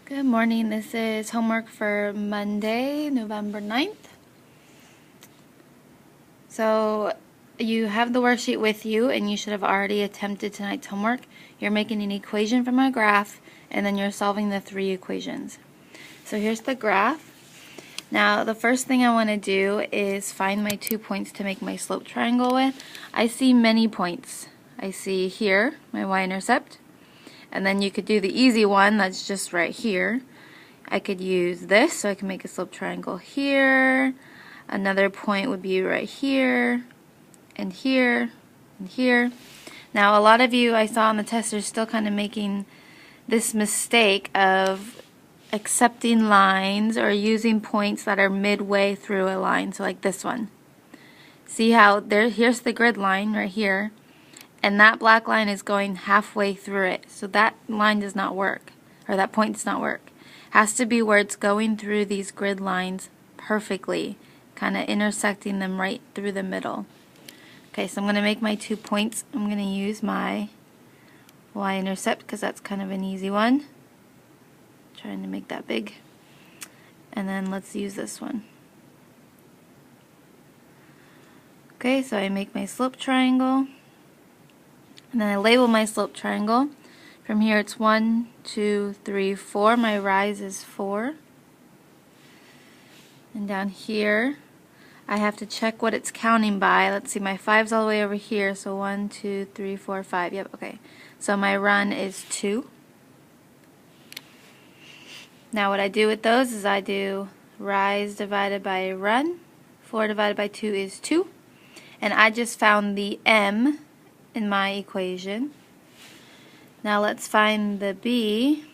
Good morning. This is homework for Monday, November 9th. So you have the worksheet with you and you should have already attempted tonight's homework. You're making an equation from a graph and then you're solving the three equations. So here's the graph. Now the first thing I want to do is find my 2 points to make my slope triangle with. I see many points. I see here my y-intercept, and then you could do the easy one that's just right here. I could use this, so I can make a slope triangle here. Another point would be right here, and here, and here. Now a lot of you I saw on the test are still kind of making this mistake of accepting lines or using points that are midway through a line, so like this one. See how here's the grid line right here, and that black line is going halfway through it, so that line does not work, or that point does not work. Has to be where it's going through these grid lines perfectly, kind of intersecting them right through the middle. Okay, so I'm going to make my 2 points. I'm going to use my y-intercept because that's kind of an easy one. Trying to make that big. And then let's use this one. Okay, so I make my slope triangle, and then I label my slope triangle. From here it's 1, 2, 3, 4. My rise is 4. And down here I have to check what it's counting by. Let's see, my 5's all the way over here, so 1, 2, 3, 4, 5. Yep, okay. So my run is 2. Now what I do with those is I do rise divided by run. 4 divided by 2 is 2. And I just found the m in my equation. Now let's find the b.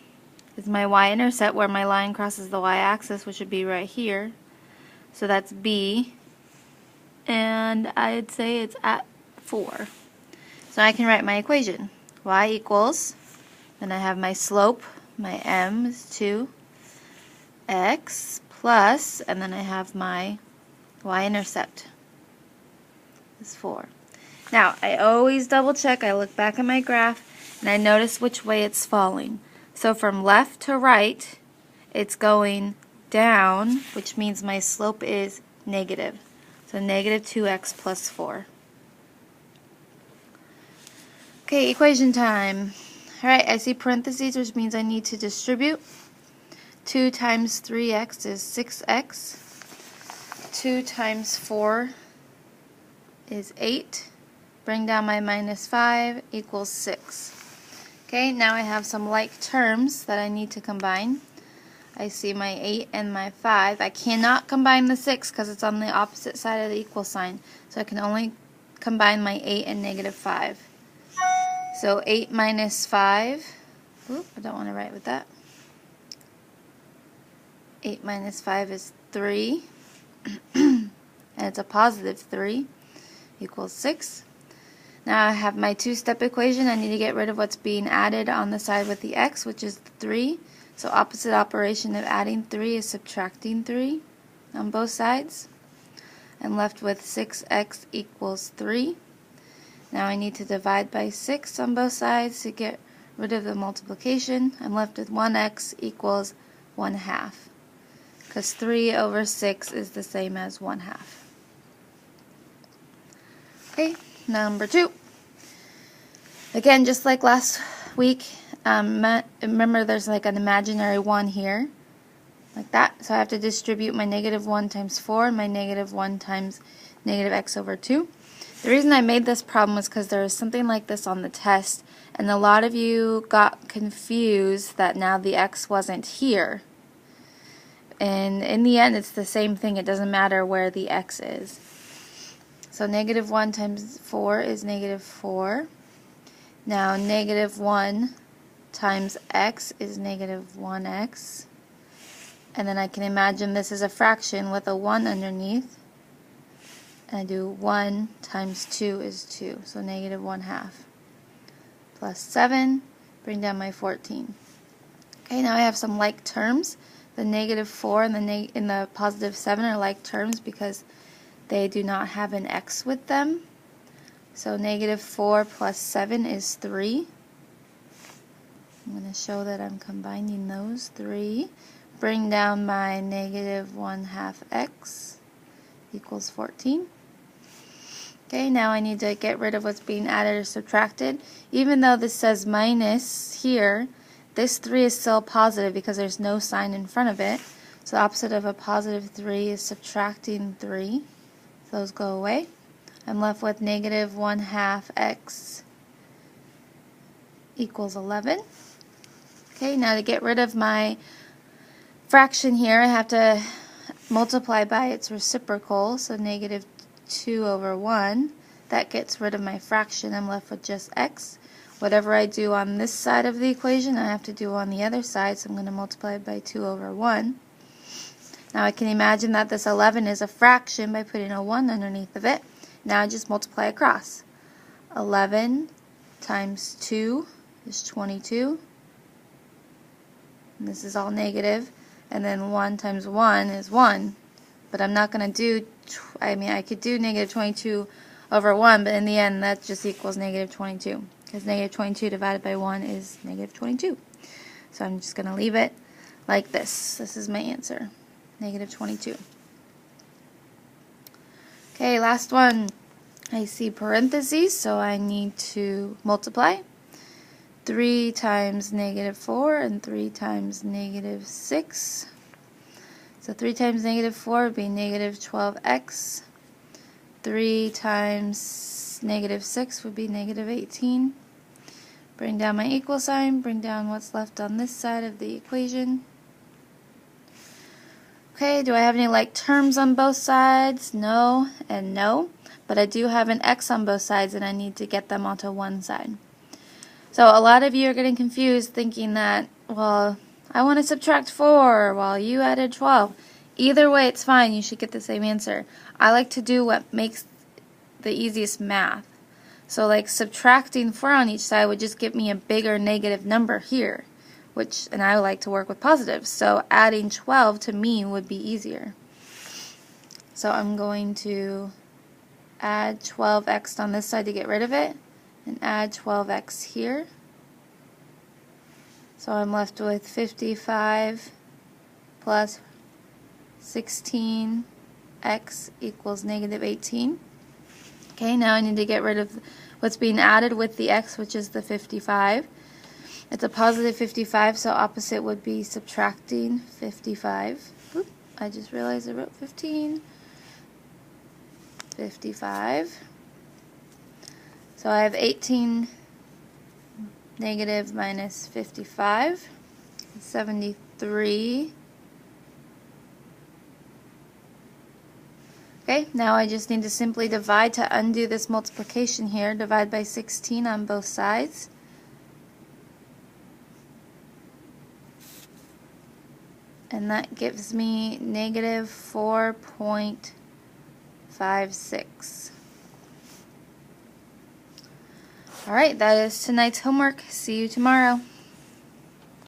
Is my y-intercept, where my line crosses the y-axis, which would be right here. So that's b. And I'd say it's at 4. So I can write my equation. Y equals, then I have my slope, my m is 2, x plus, and then I have my y-intercept is 4. Now I always double check. I look back at my graph and I notice which way it's falling. So from left to right it's going down, which means my slope is negative. So negative 2x plus 4. Okay, equation time. Alright, I see parentheses, which means I need to distribute. 2 times 3x is 6x. 2 times 4 is 8. Bring down my minus 5 equals 6. Okay, now I have some like terms that I need to combine. I see my 8 and my 5. I cannot combine the 6 because it's on the opposite side of the equal sign. So I can only combine my 8 and negative 5. So 8 minus 5. Oop, I don't want to write with that. 8 minus 5 is 3. And it's a positive 3 equals 6. Now I have my two-step equation. I need to get rid of what's being added on the side with the x, which is 3. So opposite operation of adding 3 is subtracting 3 on both sides. I'm left with 6x equals 3. Now I need to divide by 6 on both sides to get rid of the multiplication. I'm left with 1x equals 1/2. Because 3 over 6 is the same as 1/2. Okay, number 2. Again, just like last week, remember there's like an imaginary 1 here, like that. So I have to distribute my negative 1 times 4 and my negative 1 times negative x over 2. The reason I made this problem was because there was something like this on the test, and a lot of you got confused that now the x wasn't here. And in the end, it's the same thing. It doesn't matter where the x is. So negative 1 times 4 is negative 4. Now negative 1 times x is negative 1x. And then I can imagine this is a fraction with a 1 underneath. And I do 1 times 2 is 2. So negative 1/2. Plus 7. Bring down my 14. Okay, now I have some like terms. The negative 4 and the positive 7 are like terms because they do not have an x with them. So negative 4 plus 7 is 3. I'm going to show that I'm combining those three. Bring down my negative 1/2 x equals 14. Okay, now I need to get rid of what's being added or subtracted. Even though this says minus here, this 3 is still positive because there's no sign in front of it. So the opposite of a positive 3 is subtracting 3. So those go away. I'm left with negative 1/2 x equals 11. Okay, now to get rid of my fraction here, I have to multiply by its reciprocal, so negative 2/1. That gets rid of my fraction. I'm left with just x. Whatever I do on this side of the equation, I have to do on the other side, so I'm going to multiply by 2/1. Now I can imagine that this 11 is a fraction by putting a 1 underneath of it. Now I just multiply across. 11 times 2 is 22. And this is all negative. And then 1 times 1 is 1. But I'm not going to do, I could do negative 22/1, but in the end that just equals negative 22. Because negative 22 divided by 1 is negative 22. So I'm just going to leave it like this. This is my answer. Negative 22. Okay, last one. I see parentheses, so I need to multiply. 3 times negative 4 and 3 times negative 6. So 3 times negative 4 would be negative 12x. 3 times negative 6 would be negative 18. Bring down my equal sign, bring down what's left on this side of the equation. Okay, do I have any like terms on both sides? No and no. But I do have an x on both sides and I need to get them onto one side. So a lot of you are getting confused thinking that, well, I want to subtract 4 while you added 12. Either way, it's fine. You should get the same answer. I like to do what makes the easiest math. So like subtracting 4 on each side would just give me a bigger negative number here, and I like to work with positives. So adding 12 to me would be easier. So I'm going to add 12x on this side to get rid of it, and add 12x here. So I'm left with 55 plus 16x equals negative 18. Okay, now I need to get rid of what's being added with the x, which is the 55. It's a positive 55, so opposite would be subtracting 55. Oop, I just realized I wrote 15. 55. So I have 18 negative minus 55, 73. Okay, now I just need to simply divide to undo this multiplication here. Divide by 16 on both sides. And that gives me negative 4.56. Alright, that is tonight's homework. See you tomorrow.